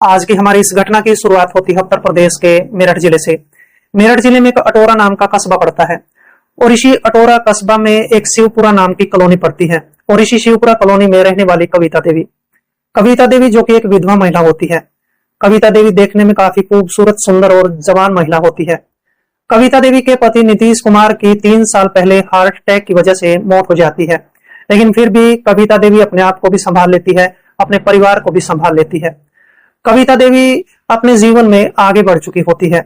आज की हमारी इस घटना की शुरुआत होती है उत्तर प्रदेश के मेरठ जिले से। मेरठ जिले में एक अटोरा नाम का कस्बा पड़ता है और इसी अटोरा कस्बा में एक शिवपुरा नाम की कॉलोनी पड़ती है और इसी शिवपुरा कॉलोनी में रहने वाली कविता देवी जो कि एक विधवा महिला होती है। कविता देवी देखने में काफी खूबसूरत, सुंदर और जवान महिला होती है। कविता देवी के पति नीतीश कुमार की 3 साल पहले हार्ट अटैक की वजह से मौत हो जाती है, लेकिन फिर भी कविता देवी अपने आप को भी संभाल लेती है, अपने परिवार को भी संभाल लेती है। कविता देवी अपने जीवन में आगे बढ़ चुकी होती है।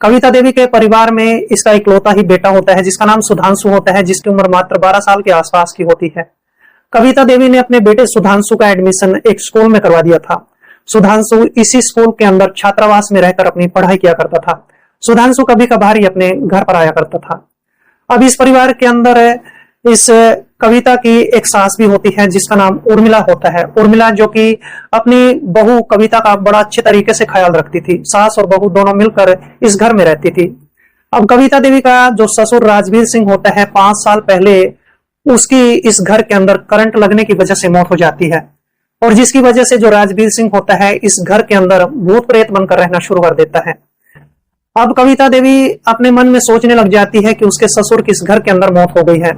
कविता देवी के परिवार में इसका इकलौता ही बेटा होता है जिसका नाम सुधांशु होता है, जिसकी उम्र मात्र 12 साल के आसपास की होती है। कविता देवी ने अपने बेटे सुधांशु का एडमिशन एक स्कूल में करवा दिया था। सुधांशु इसी स्कूल के अंदर छात्रावास में रहकर अपनी पढ़ाई किया करता था। सुधांशु कभी कभार ही अपने घर पर आया करता था। अब इस परिवार के अंदर इस कविता की एक सास भी होती है जिसका नाम उर्मिला होता है। उर्मिला जो कि अपनी बहू कविता का बड़ा अच्छे तरीके से ख्याल रखती थी। सास और बहू दोनों मिलकर इस घर में रहती थी। अब कविता देवी का जो ससुर राजवीर सिंह होता है, 5 साल पहले उसकी इस घर के अंदर करंट लगने की वजह से मौत हो जाती है और जिसकी वजह से जो राजवीर सिंह होता है इस घर के अंदर भूत प्रेत बनकर रहना शुरू कर देता है। अब कविता देवी अपने मन में सोचने लग जाती है कि उसके ससुर की इस घर के अंदर मौत हो गई है,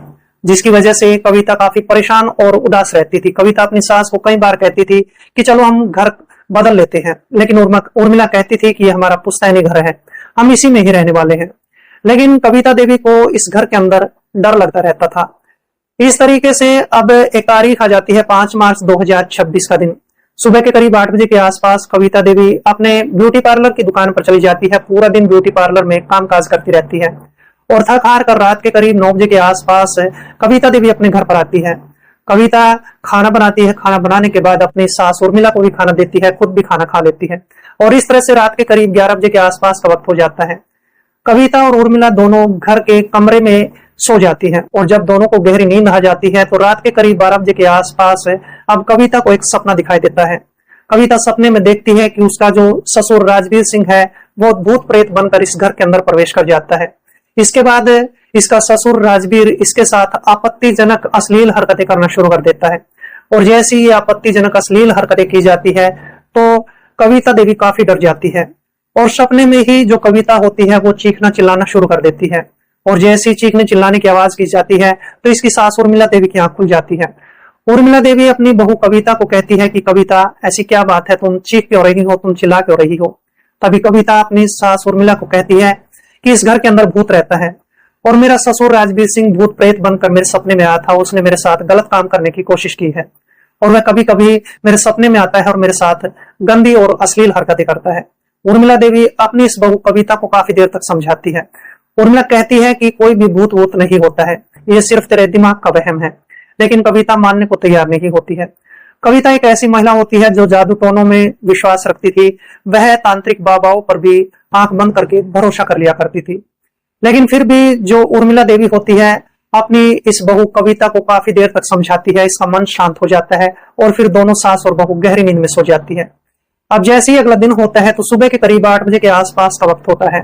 जिसकी वजह से कविता काफी परेशान और उदास रहती थी। कविता अपनी सास को कई बार कहती थी कि चलो हम घर बदल लेते हैं, लेकिन उर्मिला कहती थी कि हमारा पुश्तैनी घर है, हम इसी में ही रहने वाले हैं। लेकिन कविता देवी को इस घर के अंदर डर लगता रहता था। इस तरीके से अब एक तारीख आ जाती है 5 मार्च 2026 का दिन। सुबह के करीब 8 बजे के आसपास कविता देवी अपने ब्यूटी पार्लर की दुकान पर चली जाती है। पूरा दिन ब्यूटी पार्लर में कामकाज करती रहती है और थक हार कर रात के करीब 9 बजे के आसपास कविता देवी अपने घर पर आती है। कविता खाना बनाती है। खाना बनाने के बाद अपनी सास उर्मिला को भी खाना देती है, खुद भी खाना खा लेती है और इस तरह से रात के करीब 11 बजे के आसपास का वक्त हो जाता है। कविता और उर्मिला दोनों घर के कमरे में सो जाती है और जब दोनों को गहरी नींद आ जाती है तो रात के करीब 12 बजे के आसपास अब कविता को एक सपना दिखाई देता है। कविता सपने में देखती है कि उसका जो ससुर राजवीर सिंह है वो भूत प्रेत बनकर इस घर के अंदर प्रवेश कर जाता है। इसके बाद इसका ससुर राजवीर इसके साथ आपत्तिजनक अश्लील हरकतें करना शुरू कर देता है और जैसी ये आपत्तिजनक अश्लील हरकतें की जाती है तो कविता देवी काफी डर जाती है और सपने में ही जो कविता होती है वो चीखना चिल्लाना शुरू कर देती है और जैसी चीखने चिल्लाने की आवाज की जाती है तो इसकी सास उर्मिला देवी की आंख खुल जाती है। उर्मिला देवी अपनी बहू कविता को कहती है कि कविता ऐसी क्या बात है, तुम चीख क्यों रही हो, तुम चिल्ला क्यों रही हो। तभी कविता अपनी सास उर्मिला को कहती है कि इस घर के अंदर भूत रहता है और मेरा ससुर राजवीर सिंह भूत प्रेत बनकर मेरे सपने में आया था। उसने मेरे साथ गलत काम करने की कोशिश की है और वह कभी कभी मेरे सपने में आता है और मेरे साथ गंदी और अश्लील हरकतें करता है। उर्मिला देवी अपनी इस बहू कविता को काफी देर तक समझाती है। उर्मिला कहती है कि कोई भी भूत वूत नहीं होता है, ये सिर्फ तेरे दिमाग का वहम है, लेकिन कविता मानने को तैयार नहीं होती है। कविता एक ऐसी महिला होती है जो जादू टोनों में विश्वास रखती थी। वह तांत्रिक बाबाओं पर भी आंख बंद करके भरोसा कर लिया करती थी, लेकिन फिर भी जो उर्मिला देवी होती है अपनी इस बहू कविता को काफी देर तक समझाती है। इसका मन शांत हो जाता है और फिर दोनों सास और बहू गहरी नींद में सो जाती है। अब जैसे ही अगला दिन होता है तो सुबह के करीब 8 बजे के आसपास का वक्त होता है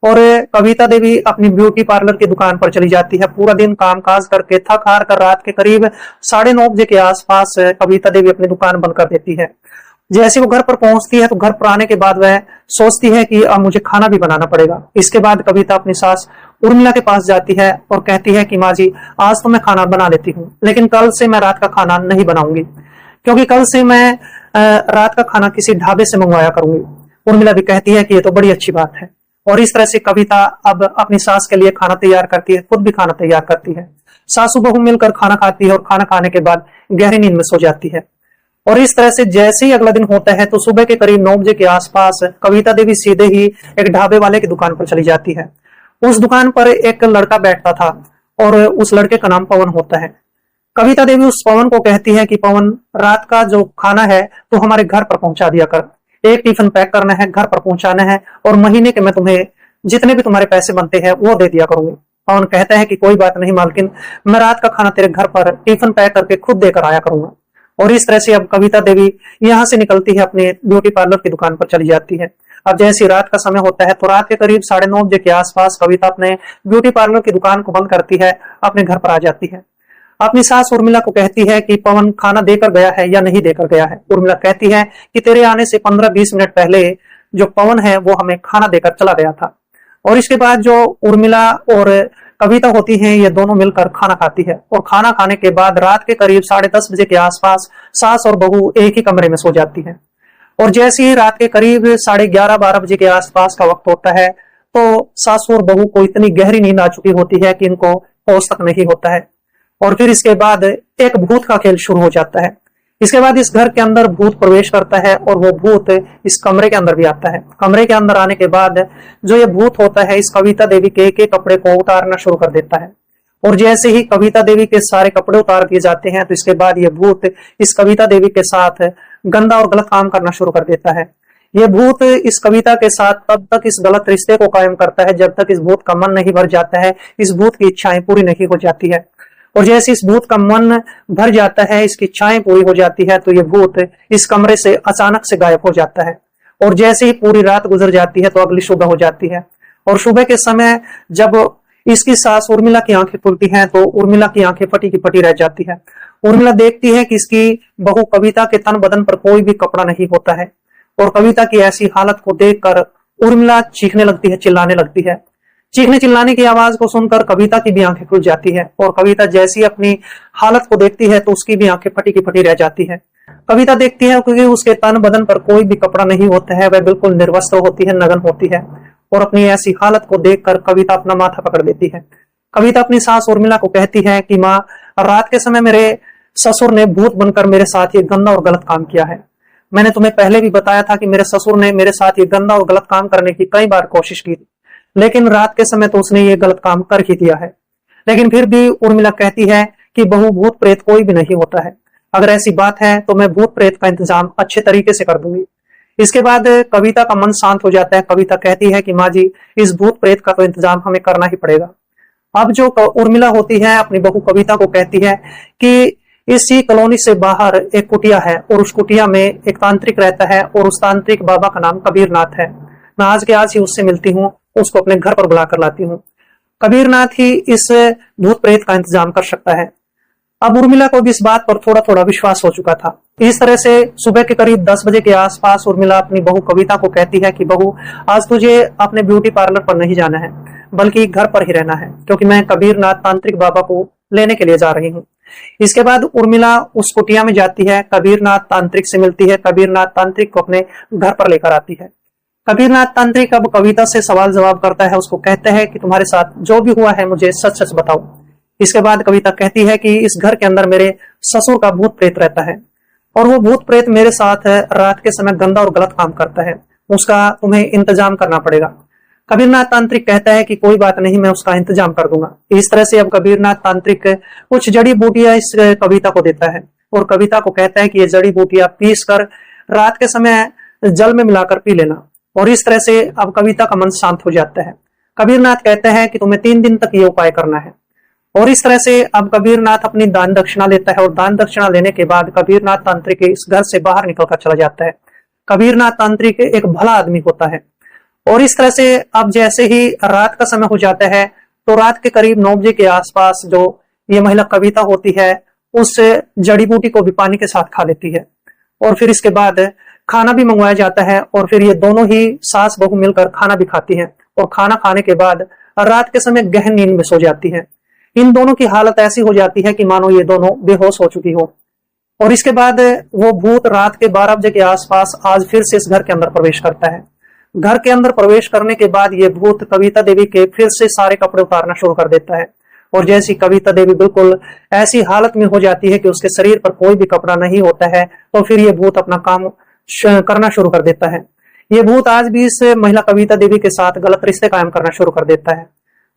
और कविता देवी अपनी ब्यूटी पार्लर की दुकान पर चली जाती है। पूरा दिन कामकाज करके थक हार कर रात के करीब 9:30 बजे के आसपास कविता देवी अपनी दुकान बंद कर देती है। जैसे वो घर पर पहुंचती है तो घर पर आने के बाद वह सोचती है कि अब मुझे खाना भी बनाना पड़ेगा। इसके बाद कविता अपनी सास उर्मिला के पास जाती है और कहती है कि माँ जी, आज तो मैं खाना बना लेती हूँ, लेकिन कल से मैं रात का खाना नहीं बनाऊंगी, क्योंकि कल से मैं रात का खाना किसी ढाबे से मंगवाया करूंगी। उर्मिला भी कहती है कि ये तो बड़ी अच्छी बात है और इस तरह से कविता अब अपनी सास के लिए खाना तैयार करती है, खुद भी खाना तैयार करती है। सासू बहू मिलकर खाना खाती है और खाना खाने के बाद गहरी नींद में सो जाती है और इस तरह से जैसे ही अगला दिन होता है तो सुबह के करीब 9 बजे के आसपास कविता देवी सीधे ही एक ढाबे वाले की दुकान पर चली जाती है। उस दुकान पर एक लड़का बैठता था और उस लड़के का नाम पवन होता है। कविता देवी उस पवन को कहती है कि पवन, रात का जो खाना है तो हमारे घर पर पहुंचा दिया कर, एक टिफिन पैक करना है, घर पर पहुंचाना है और महीने के मैं तुम्हें जितने भी तुम्हारे पैसे बनते हैं वो दे दिया करूंगी। पवन कहता है कि कोई बात नहीं मालकिन, मैं रात का खाना तेरे घर पर टिफिन पैक करके खुद देकर आया करूंगा। और इस तरह से अब कविता देवी यहाँ से निकलती है, अपने ब्यूटी पार्लर की दुकान पर चली जाती है। अब जैसे रात का समय होता है तो रात के करीब 9:30 बजे के आसपास कविता अपने ब्यूटी पार्लर की दुकान को बंद करती है, अपने घर पर आ जाती है। अपनी सास उर्मिला को कहती है कि पवन खाना देकर गया है या नहीं देकर गया है। उर्मिला कहती है कि तेरे आने से 15-20 मिनट पहले जो पवन है वो हमें खाना देकर चला गया था। और इसके बाद जो उर्मिला और कविता होती हैं, ये दोनों मिलकर खाना खाती है और खाना खाने के बाद रात के करीब 10:30 बजे के आसपास सास और बहू एक ही कमरे में सो जाती है। और जैसे ही रात के करीब 11:30-12 बजे के आसपास का वक्त होता है तो सासू और बहू को इतनी गहरी नींद आ चुकी होती है कि इनको होश तक नहीं होता है। और फिर इसके बाद एक भूत का खेल शुरू हो जाता है। इसके बाद इस घर के अंदर भूत प्रवेश करता है और वो भूत इस कमरे के अंदर भी आता है। कमरे के अंदर आने के बाद जो ये भूत होता है इस कविता देवी के एक एक कपड़े को उतारना शुरू कर देता है। और जैसे ही कविता देवी के सारे कपड़े उतार दिए जाते हैं तो इसके बाद ये भूत इस कविता देवी के साथ गंदा और गलत काम करना शुरू कर देता है। ये भूत इस कविता के साथ तब तक इस गलत रिश्ते को कायम करता है जब तक इस भूत का मन नहीं भर जाता है, इस भूत की इच्छाएं पूरी नहीं हो जाती है। और जैसे इस भूत का मन भर जाता है, इसकी इच्छाएं पूरी हो जाती है, तो ये भूत इस कमरे से अचानक से गायब हो जाता है। और जैसे ही पूरी रात गुजर जाती है तो अगली सुबह हो जाती है। और सुबह के समय जब इसकी सास उर्मिला की आंखें खुलती हैं तो उर्मिला की आंखें फटी की फटी रह जाती है। उर्मिला देखती है कि इसकी बहू कविता के तन बदन पर कोई भी कपड़ा नहीं होता है। और कविता की ऐसी हालत को देखकर उर्मिला चीखने लगती है, चिल्लाने लगती है। चीखने चिल्लाने की आवाज को सुनकर कविता की भी आंखें खुल जाती है। और कविता जैसी अपनी हालत को देखती है तो उसकी भी आंखें फटी की फटी रह जाती है। कविता देखती है क्योंकि उसके तन बदन पर कोई भी कपड़ा नहीं होता है, वह बिल्कुल निर्वस्त्र होती है, नग्न होती है। और अपनी ऐसी हालत को देखकर कविता अपना माथा पकड़ लेती है। कविता अपनी सास उर्मिला को कहती है कि माँ, रात के समय मेरे ससुर ने भूत बनकर मेरे साथ ये गंदा और गलत काम किया है। मैंने तुम्हें पहले भी बताया था कि मेरे ससुर ने मेरे साथ ये गंदा और गलत काम करने की कई बार कोशिश की थी, लेकिन रात के समय तो उसने ये गलत काम कर ही दिया है। लेकिन फिर भी उर्मिला कहती है कि बहू, भूत प्रेत कोई भी नहीं होता है। अगर ऐसी बात है तो मैं भूत प्रेत का इंतजाम अच्छे तरीके से कर दूंगी। इसके बाद कविता का मन शांत हो जाता है। कविता कहती है कि माँ जी, इस भूत प्रेत का तो इंतजाम हमें करना ही पड़ेगा। अब जो उर्मिला होती है अपनी बहू कविता को कहती है कि इसी कॉलोनी से बाहर एक कुटिया है और उस कुटिया में एक तांत्रिक रहता है और उस तांत्रिक बाबा का नाम कबीरनाथ है। मैं आज के आज ही उससे मिलती हूँ, उसको अपने घर पर बुलाकर लाती हूँ। कबीरनाथ ही इस भूत प्रेत का इंतजाम कर सकता है। अब उर्मिला को भी इस बात पर थोड़ा थोड़ा विश्वास हो चुका था। इस तरह से सुबह के करीब 10 बजे के आसपास उर्मिला अपनी बहू कविता को कहती है कि बहू, आज तुझे अपने ब्यूटी पार्लर पर नहीं जाना है, बल्कि घर पर ही रहना है, क्योंकि मैं कबीरनाथ तांत्रिक बाबा को लेने के लिए जा रही हूँ। इसके बाद उर्मिला उस कुटिया में जाती है, कबीरनाथ तांत्रिक से मिलती है, कबीरनाथ तांत्रिक को अपने घर पर लेकर आती है। कबीरनाथ तांत्रिक अब कविता से सवाल जवाब करता है, उसको कहते हैं कि तुम्हारे साथ जो भी हुआ है मुझे सच सच बताओ। इसके बाद कविता कहती है कि इस घर के अंदर मेरे ससुर का भूत प्रेत रहता है और वो भूत प्रेत मेरे साथ रात के समय गंदा और गलत काम करता है, उसका तुम्हें इंतजाम करना पड़ेगा। कबीरनाथ तांत्रिक कहता है कि कोई बात नहीं, मैं उसका इंतजाम कर दूंगा। इस तरह से अब कबीरनाथ तांत्रिक कुछ जड़ी बूटियां इस कविता को देता है और कविता को कहता है कि ये जड़ी बूटियां पीस कर रात के समय जल में मिलाकर पी लेना। और इस तरह से अब कविता का मन शांत हो जाता है। कबीरनाथ कहते हैं कि तुम्हें 3 दिन तक ये उपाय करना है। और इस तरह से अब कबीरनाथ अपनी दान दक्षिणा लेता है और दान दक्षिणा लेने के बाद कबीरनाथ तांत्रिक इस घर से बाहर निकलकर चला जाता है। कबीरनाथ तांत्रिक एक भला आदमी होता है। और इस तरह से अब जैसे ही रात का समय हो जाता है तो रात के करीब 9 बजे के आसपास जो ये महिला कविता होती है उस जड़ी बूटी को भी पानी के साथ खा लेती है। और फिर इसके बाद खाना भी मंगवाया जाता है और फिर ये दोनों ही सास बहू मिलकर खाना भी खाती हैं और खाना खाने के बाद रात के समय गहन नींद में सो जाती है। इन दोनों की हालत ऐसी हो जाती है कि मानो ये दोनों बेहोश हो चुकी हो। और इसके बाद वो भूत रात के 12 बजे के आसपास आज फिर से इस घर के अंदर प्रवेश करता है। घर के अंदर प्रवेश करने के बाद ये भूत कविता देवी के फिर से सारे कपड़े उतारना शुरू कर देता है। और जैसी कविता देवी बिल्कुल ऐसी हालत में हो जाती है कि उसके शरीर पर कोई भी कपड़ा नहीं होता है, तो फिर ये भूत अपना काम करना शुरू कर देता है। ये भूत आज भी इस महिला कविता देवी के साथ गलत रिश्ते कायम करना शुरू कर देता है।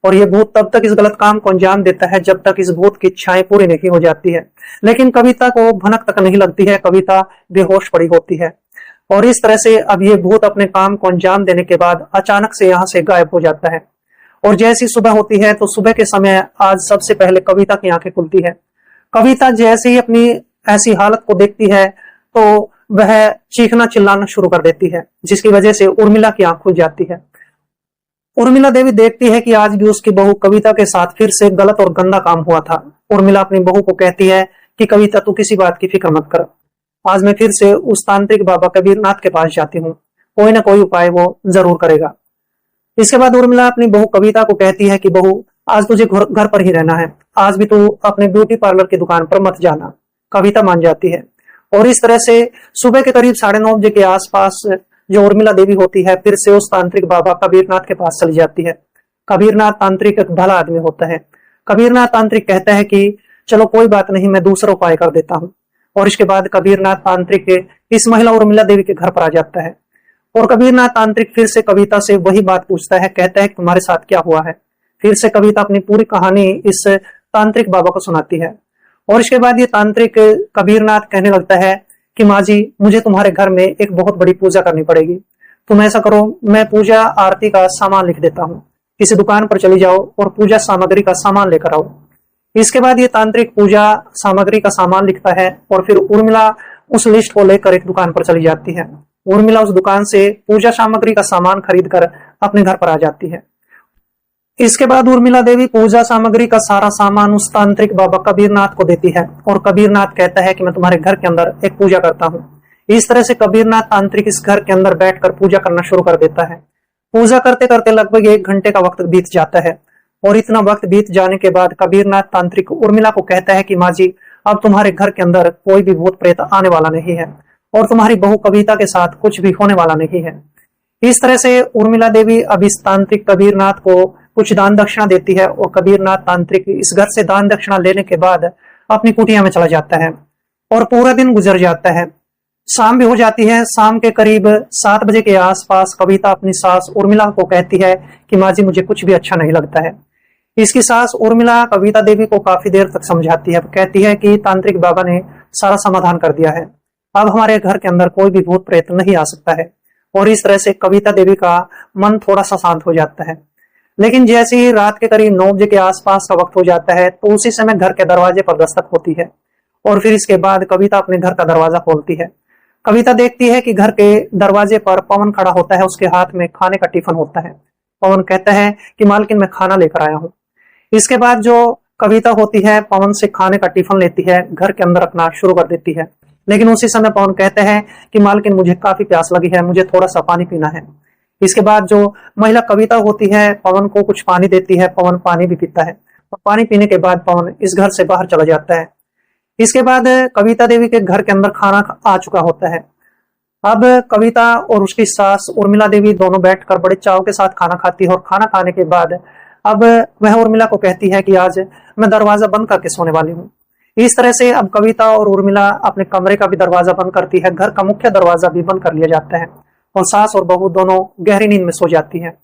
और ये भूत तब तक इस गलत काम को अंजाम देता है जब तक इस भूत की इच्छाएं पूरी नहीं हो जाती है। लेकिन कविता को भनक तक नहीं लगती है, कविता बेहोश पड़ी होती है। और इस तरह से अब ये भूत अपने काम को अंजाम देने के बाद अचानक से यहाँ से गायब हो जाता है। और जैसी सुबह होती है तो सुबह के समय आज सबसे पहले कविता की आंखें खुलती है। कविता जैसे ही अपनी ऐसी हालत को देखती है तो वह चीखना चिल्लाना शुरू कर देती है, जिसकी वजह से उर्मिला की आंख खुल जाती है। उर्मिला देवी देखती है कि आज भी उसकी बहू कविता के साथ फिर से गलत और गंदा काम हुआ था। उर्मिला अपनी बहू को कहती है कि कविता तू किसी बात की फिक्र मत कर, आज मैं फिर से उस तांत्रिक बाबा कबीरनाथ के पास जाती हूँ, कोई ना कोई उपाय वो जरूर करेगा। इसके बाद उर्मिला अपनी बहू कविता को कहती है कि बहू आज तुझे घर पर ही रहना है, आज भी तू अपने ब्यूटी पार्लर की दुकान पर मत जाना। कविता मान जाती है और इस तरह से सुबह के करीब 9:30 बजे के आसपास जो उर्मिला देवी होती है फिर से उस तांत्रिक बाबा कबीरनाथ के पास चली जाती है। कबीरनाथ तांत्रिक एक भला आदमी होता है। कबीरनाथ तांत्रिक कहता है कि चलो कोई बात नहीं, मैं दूसरा उपाय कर देता हूँ। और इसके बाद कबीरनाथ तांत्रिक इस महिला उर्मिला देवी के घर पर आ जाता है और कबीरनाथ तांत्रिक फिर से कविता से वही बात पूछता है, कहता है कि तुम्हारे साथ क्या हुआ है। फिर से कविता अपनी पूरी कहानी इस तांत्रिक बाबा को सुनाती है और इसके बाद ये तांत्रिक कबीरनाथ कहने लगता है कि माँ जी, मुझे तुम्हारे घर में एक बहुत बड़ी पूजा करनी पड़ेगी। तुम ऐसा करो, मैं पूजा आरती का सामान लिख देता हूँ, किसी दुकान पर चली जाओ और पूजा सामग्री का सामान लेकर आओ। इसके बाद ये तांत्रिक पूजा सामग्री का सामान लिखता है और फिर उर्मिला उस लिस्ट को लेकर एक दुकान पर चली जाती है। उर्मिला उस दुकान से पूजा सामग्री का सामान खरीद कर अपने घर पर आ जाती है। इसके बाद उर्मिला देवी पूजा सामग्री का सारा सामान उस तांत्रिक बाबा कबीरनाथ को देती है और कबीरनाथ कहता है कि मैं तुम्हारे घर के अंदर एक पूजा करता हूँ। इस तरह से कबीरनाथ तांत्रिक इस घर के अंदर बैठकर पूजा करना शुरू कर देता है। पूजा करते करते लगभग 1 घंटे का वक्त बीत जाता है और इतना वक्त बीत जाने के बाद कबीरनाथ तांत्रिक उर्मिला को कहता है कि माँ जी, अब तुम्हारे घर के अंदर कोई भी भूत प्रेत आने वाला नहीं है और तुम्हारी बहू कविता के साथ कुछ भी होने वाला नहीं है। इस तरह से उर्मिला देवी अब इस तांत्रिक कबीरनाथ को कुछ दान दक्षिणा देती है और कबीरनाथ तांत्रिक इस घर से दान दक्षिणा लेने के बाद अपनी कुटिया में चला जाता है और पूरा दिन गुजर जाता है। शाम भी हो जाती है। शाम के करीब 7 बजे के आसपास कविता अपनी सास उर्मिला को कहती है कि माँ जी, मुझे कुछ भी अच्छा नहीं लगता है। इसकी सास उर्मिला कविता देवी को काफी देर तक समझाती है, कहती है कि तांत्रिक बाबा ने सारा समाधान कर दिया है, अब हमारे घर के अंदर कोई भी भूत प्रेत नहीं आ सकता है। और इस तरह से कविता देवी का मन थोड़ा सा शांत हो जाता है। लेकिन जैसे ही रात के करीब 9 बजे के आसपास का वक्त हो जाता है तो उसी समय घर के दरवाजे पर दस्तक होती है और फिर इसके बाद कविता अपने घर का दरवाजा खोलती है। कविता देखती है कि घर के दरवाजे पर पवन खड़ा होता है, उसके हाथ में खाने का टिफिन होता है। पवन कहता है कि मालकिन, मैं खाना लेकर आया हूँ। इसके बाद जो कविता होती है पवन से खाने का टिफिन लेती है, घर के अंदर रखना शुरू कर देती है। लेकिन उसी समय पवन कहते हैं कि मालकिन, मुझे काफी प्यास लगी है, मुझे थोड़ा सा पानी पीना है। इसके बाद जो महिला कविता होती है पवन को कुछ पानी देती है, पवन पानी भी पीता है और पानी पीने के बाद पवन इस घर से बाहर चला जाता है। इसके बाद कविता देवी के घर के अंदर खाना आ चुका होता है। अब कविता और उसकी सास उर्मिला देवी दोनों बैठकर बड़े चाव के साथ खाना खाती है और खाना खाने के बाद अब वह उर्मिला को कहती है कि आज मैं दरवाजा बंद करके सोने वाली हूँ। इस तरह से अब कविता और उर्मिला अपने कमरे का भी दरवाजा बंद करती है, घर का मुख्य दरवाजा भी बंद कर लिया जाता है और सास और बहू दोनों गहरी नींद में सो जाती है।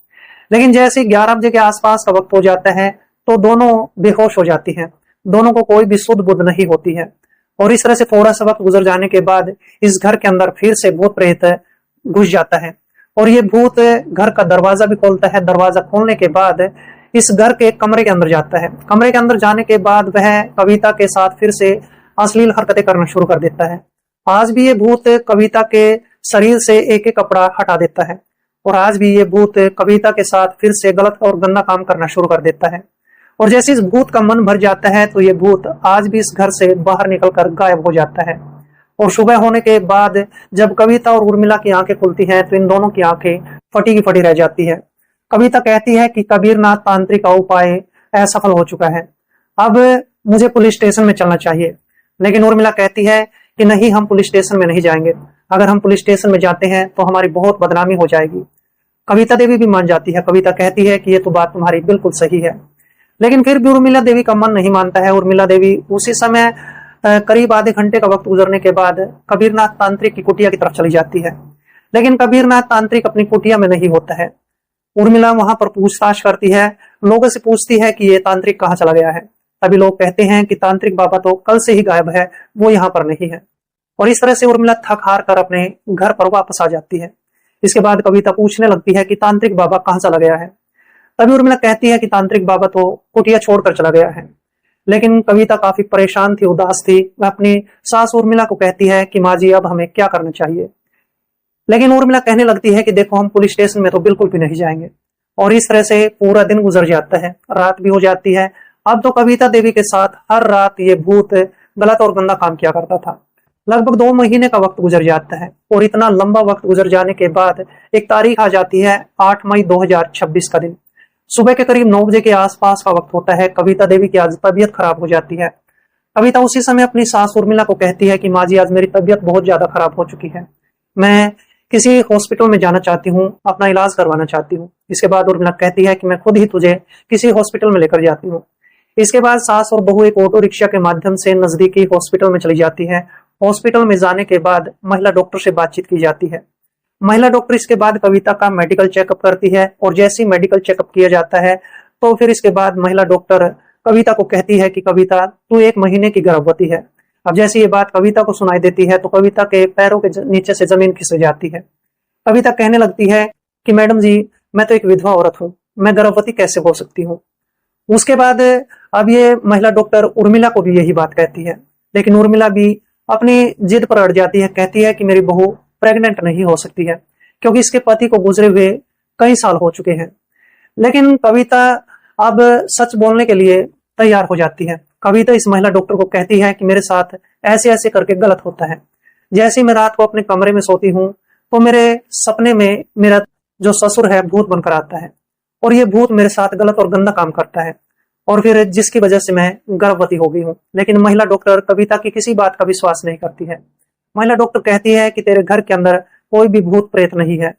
लेकिन जैसे 11 बजे के आसपास का वक्त हो जाता है तो दोनों बेहोश हो जाती हैं। दोनों को कोई भी सुध बुध नहीं होती है और इस तरह से थोड़ा सा वक्त गुजर जाने के बाद इस घर के अंदर फिर से भूत प्रेत घुस जाता है और ये भूत घर का दरवाजा भी खोलता है। दरवाजा खोलने के बाद इस घर के कमरे के अंदर जाता है। कमरे के अंदर जाने के बाद वह कविता के साथ फिर से अश्लील हरकतें करना शुरू कर देता है। आज भी ये भूत कविता के शरीर से एक एक कपड़ा हटा देता है और आज भी ये भूत कविता के साथ फिर से गलत और गंदा काम करना शुरू कर देता है। और जैसे इस भूत का मन भर जाता है तो ये भूत आज भी इस घर से बाहर निकलकर गायब हो जाता है। और सुबह होने के बाद जब कविता और उर्मिला की आंखें खुलती हैं तो इन दोनों की आंखें फटी की फटी रह जाती है। कविता कहती है कि कबीरनाथ तांत्रिक का उपाय असफल हो चुका है, अब मुझे पुलिस स्टेशन में चलना चाहिए। लेकिन उर्मिला कहती है कि नहीं, हम पुलिस स्टेशन में नहीं जाएंगे, अगर हम पुलिस स्टेशन में जाते हैं तो हमारी बहुत बदनामी हो जाएगी। कविता देवी भी मान जाती है। कविता कहती है कि ये तो बात तुम्हारी बिल्कुल सही है। लेकिन फिर भी उर्मिला देवी का मन नहीं मानता है। उर्मिला देवी उसी समय करीब आधे घंटे का वक्त गुजरने के बाद कबीरनाथ तांत्रिक की कुटिया की तरफ चली जाती है। लेकिन कबीरनाथ तांत्रिक अपनी कुटिया में नहीं होता है। उर्मिला वहां पर पूछताछ करती है, लोगों से पूछती है कि ये तांत्रिक कहाँ चला गया है। तभी लोग कहते हैं कि तांत्रिक बाबा तो कल से ही गायब है, वो यहाँ पर नहीं है। और इस तरह से उर्मिला थक हार कर अपने घर पर वापस आ जाती है। इसके बाद कविता पूछने लगती है कि तांत्रिक बाबा कहाँ चला गया है। तभी उर्मिला कहती है कि तांत्रिक बाबा तो कुटिया छोड़कर चला गया है। लेकिन कविता काफी परेशान थी, उदास थी। वह अपनी सास उर्मिला को कहती है कि माँ जी, अब हमें क्या करना चाहिए। लेकिन उर्मिला कहने लगती है कि देखो, हम पुलिस स्टेशन में तो बिल्कुल भी नहीं जाएंगे। और इस तरह से पूरा दिन गुजर जाता है, रात भी हो जाती है अब तो कविता देवी के साथ हर रात ये भूत गलत और गंदा काम किया करता था। लगभग 2 महीने का वक्त गुजर जाता है और इतना लंबा वक्त गुजर जाने के बाद एक तारीख आ जाती है 8 मई 2026 का दिन। सुबह के करीब 9 बजे के आसपास का वक्त होता है। कविता देवी की आज तबीयत खराब हो जाती है। कविता उसी समय अपनी सास उर्मिला को कहती है कि माँ जी, आज मेरी तबीयत बहुत ज्यादा खराब हो चुकी है, मैं किसी हॉस्पिटल में जाना चाहती हूँ, अपना इलाज करवाना चाहती हूँ। इसके बाद उर्मिला कहती है कि मैं खुद ही तुझे किसी हॉस्पिटल में लेकर जाती हूँ। इसके बाद सास और बहू एक ऑटो रिक्शा के माध्यम से नजदीकी हॉस्पिटल में चली जाती है। हॉस्पिटल में जाने के बाद महिला डॉक्टर से बातचीत की जाती है। महिला डॉक्टर इसके बाद कविता का मेडिकल चेकअप करती है और जैसे ही मेडिकल चेकअप किया जाता है तो फिर इसके बाद महिला डॉक्टर कविता को कहती है कि कविता, तू 1 महीने की गर्भवती है। अब जैसे ये बात कविता को सुनाई देती है तो कविता के पैरों के नीचे से जमीन खिसक जाती है। कविता कहने लगती है कि मैडम जी, मैं तो एक विधवा औरत हूँ, मैं गर्भवती कैसे हो सकती हूँ। उसके बाद अब ये महिला डॉक्टर उर्मिला को भी यही बात कहती है, लेकिन उर्मिला भी अपनी जिद पर अड़ जाती है। कहती है कि मेरी बहू प्रेग्नेंट नहीं हो सकती है क्योंकि इसके पति को गुजरे हुए कई साल हो चुके हैं। लेकिन कविता अब सच बोलने के लिए तैयार हो जाती है। कविता इस महिला डॉक्टर को कहती है कि मेरे साथ ऐसे ऐसे करके गलत होता है। जैसे मैं रात को अपने कमरे में सोती हूँ तो मेरे सपने में मेरा जो ससुर है भूत बनकर आता है और ये भूत मेरे साथ गलत और गंदा काम करता है और फिर जिसकी वजह से मैं गर्भवती हो गई हूँ। लेकिन महिला डॉक्टर कविता की किसी बात का विश्वास नहीं करती है। महिला डॉक्टर कहती है कि तेरे घर के अंदर कोई भी भूत प्रेत नहीं है,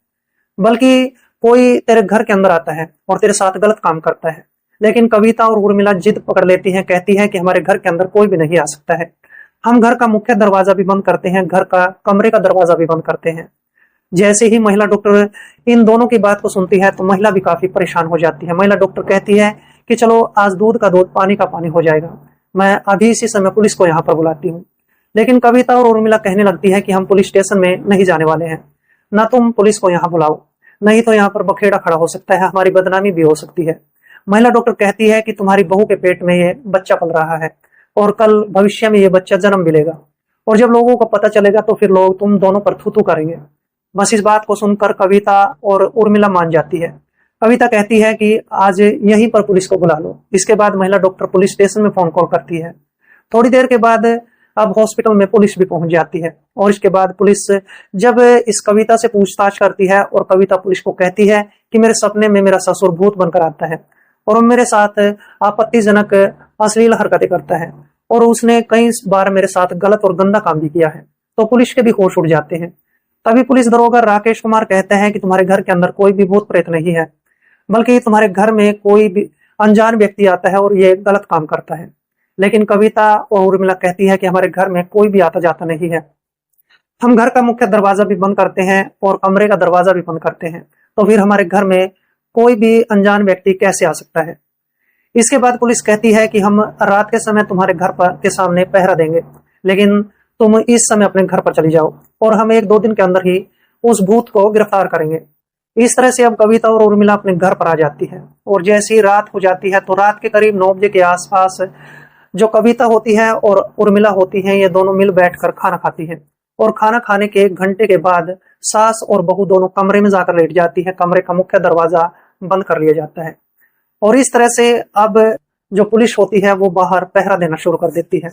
बल्कि कोई तेरे घर के अंदर आता है और तेरे साथ गलत काम करता है। लेकिन कविता और उर्मिला जिद पकड़ लेती हैं, कहती है कि हमारे घर के अंदर कोई भी नहीं आ सकता है। हम घर का मुख्य दरवाजा भी बंद करते हैं, घर का कमरे का दरवाजा भी बंद करते हैं। जैसे ही महिला डॉक्टर इन दोनों की बात को सुनती है तो महिला भी काफी परेशान हो जाती है। महिला डॉक्टर कहती है कि चलो आज दूध का दूध पानी का पानी हो जाएगा, मैं अभी इसी समय पुलिस को यहाँ पर बुलाती हूँ। लेकिन कविता और उर्मिला कहने लगती है कि हम पुलिस स्टेशन में नहीं जाने वाले हैं, ना तुम पुलिस को यहाँ बुलाओ, नहीं तो यहाँ पर बखेड़ा खड़ा हो सकता है, हमारी बदनामी भी हो सकती है। महिला डॉक्टर कहती है कि तुम्हारी बहू के पेट में ये बच्चा पल रहा है और कल भविष्य में ये बच्चा जन्म भी लेगा और जब लोगों को पता चलेगा तो फिर लोग तुम दोनों पर थू थू करेंगे। बस इस बात को सुनकर कविता और उर्मिला मान जाती है। कविता कहती है कि आज यहीं पर पुलिस को बुला लो। इसके बाद महिला डॉक्टर पुलिस स्टेशन में फोन कॉल करती है। थोड़ी देर के बाद अब हॉस्पिटल में पुलिस भी पहुंच जाती है और इसके बाद पुलिस जब इस कविता से पूछताछ करती है और कविता पुलिस को कहती है कि मेरे सपने में मेरा ससुर भूत बनकर आता है और वो मेरे साथ आपत्तिजनक अश्लील हरकतें करता है और उसने कई बार मेरे साथ गलत और गंदा काम भी किया है, तो पुलिस के भी होश उड़ जाते हैं। तभी पुलिस दरोगा राकेश कुमार कहते हैं कि तुम्हारे घर के अंदर कोई भी भूत प्रेत नहीं है, बल्कि तुम्हारे घर में कोई भी अनजान व्यक्ति आता है और ये गलत काम करता है। लेकिन कविता और उर्मिला कहती है कि हमारे घर में कोई भी आता जाता नहीं है, हम घर का मुख्य दरवाजा भी बंद करते हैं और कमरे का दरवाजा भी बंद करते हैं, तो फिर हमारे घर में कोई भी अनजान व्यक्ति कैसे आ सकता है। इसके बाद पुलिस कहती है कि हम रात के समय तुम्हारे घर पर के सामने पहरा देंगे, लेकिन तुम इस समय अपने घर पर चली जाओ और हम 1-2 दिन के अंदर ही उस भूत को गिरफ्तार करेंगे। इस तरह से अब कविता और उर्मिला अपने घर पर आ जाती है और जैसे ही रात हो जाती है तो रात के करीब 9 बजे के आसपास जो कविता होती है और उर्मिला होती है, ये दोनों मिल बैठकर खाना खाती है और खाना खाने के 1 घंटे के बाद सास और बहू दोनों कमरे में जाकर लेट जाती है। कमरे का मुख्य दरवाजा बंद कर लिया जाता है और इस तरह से अब जो पुलिस होती है वो बाहर पहरा देना शुरू कर देती है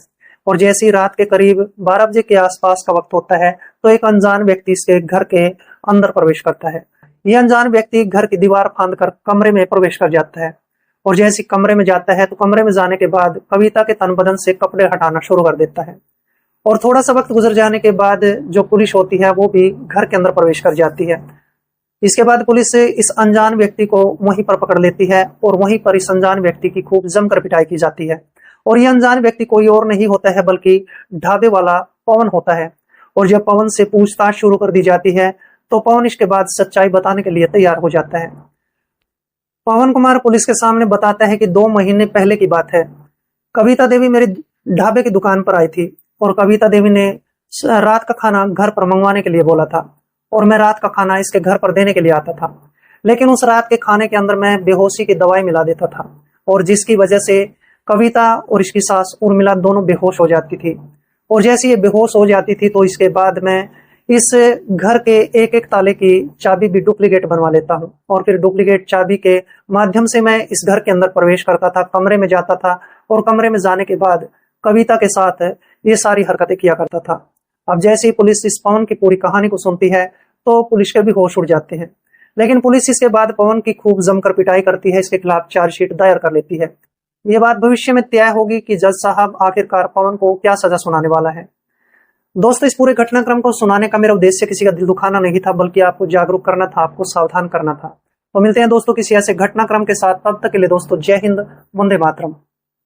और जैसे ही रात के करीब 12 बजे के आसपास का वक्त होता है तो एक अनजान व्यक्ति इसके घर के अंदर प्रवेश करता है। यह अनजान व्यक्ति घर की दीवार फांद कर कमरे में प्रवेश कर जाता है और जैसे कमरे में जाता है तो कमरे में जाने के बाद कविता के तन बदन से कपड़े हटाना शुरू कर देता है और थोड़ा सा वक्त गुजर जाने के बाद जो पुलिस होती है वो भी घर के अंदर प्रवेश कर जाती है। इसके बाद पुलिस इस अनजान व्यक्ति को वहीं पर पकड़ लेती है और वहीं पर इस अनजान व्यक्ति की खूब जमकर पिटाई की जाती है और यह अनजान व्यक्ति कोई और नहीं होता है बल्कि ढाबे वाला पवन होता है। और जब पवन से पूछताछ शुरू कर दी जाती है तो पवन इसके बाद सच्चाई बताने के लिए तैयार हो जाता है। पवन कुमार पुलिस के सामने बताता है कि 2 महीने पहले की बात है, कविता देवी मेरे ढाबे की दुकान पर आई थी और कविता देवी ने रात का खाना घर पर मंगवाने के लिए बोला था और मैं रात का खाना इसके घर पर देने के लिए आता था, लेकिन उस रात के खाने के अंदर मैं बेहोशी की दवाई मिला देता था और जिसकी वजह से कविता और इसकी सास उर्मिला दोनों बेहोश हो जाती थी और जैसे ये बेहोश हो जाती थी तो इसके बाद मैं इस घर के एक एक ताले की चाबी भी डुप्लीकेट बनवा लेता हूँ और फिर डुप्लीकेट चाबी के माध्यम से मैं इस घर के अंदर प्रवेश करता था, कमरे में जाता था और कमरे में जाने के बाद कविता के साथ ये सारी हरकतें किया करता था। अब जैसे ही पुलिस इस पवन की पूरी कहानी को सुनती है तो पुलिस के भी होश उड़ जाते हैं, लेकिन पुलिस इसके बाद पवन की खूब जमकर पिटाई करती है, इसके खिलाफ चार्जशीट दायर कर लेती है। ये बात भविष्य में तय होगी कि जज साहब आखिरकार पवन को क्या सजा सुनाने वाला है। दोस्तों, इस पूरे घटनाक्रम को सुनाने का मेरा उद्देश्य किसी का दिल दुखाना नहीं था, बल्कि आपको जागरूक करना था, आपको सावधान करना था। तो मिलते हैं दोस्तों किसी ऐसे घटनाक्रम के साथ, तब तक के लिए दोस्तों जय हिंद, वंदे मातरम।